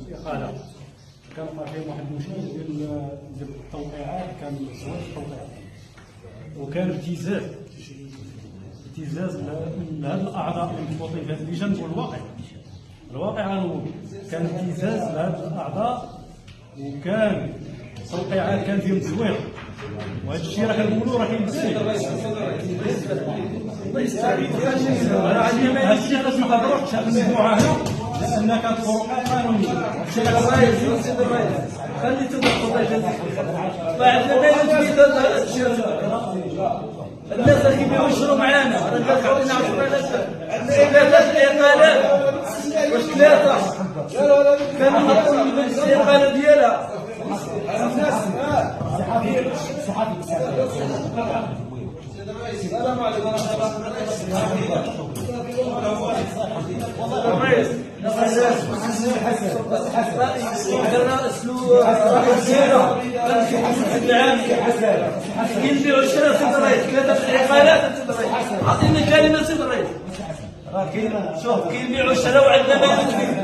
الإقالة كان وقع فيهم واحد المشكل ديال التوقيعات، كان زواج التوقيعات وكان ابتزاز لهاد الأعضاء المحطوطين في هذه اللجان. والواقع هو كان ابتزاز لهاد الأعضاء وكان توقيعات كان فيهم تزوير، وهذا الشيء راه كنقولوا راه كاين بزاف. الله يستعين. انا عندي هذا الشيء علاش ما كنروحش هذه المجموعه هنا لان كانت طرقات قانونيه. خلي تدخل الله يجازيك. بعد ما يجي هذا الشيء الناس اللي كيبيعوا يشروا معانا راه كنعطينا 10000 ثلاثه الاقالات. واش ثلاثه كانوا حاطين الاقاله ديالها الناس. السلام عليكم ورحمه الله كيبيعوا الشراء سيد الرئيس ثلاثه الاقالات. سيد الرئيس عطيني كلمه سيد الرئيس. راه كاين شوف كيبيعوا الشراء وعندنا ما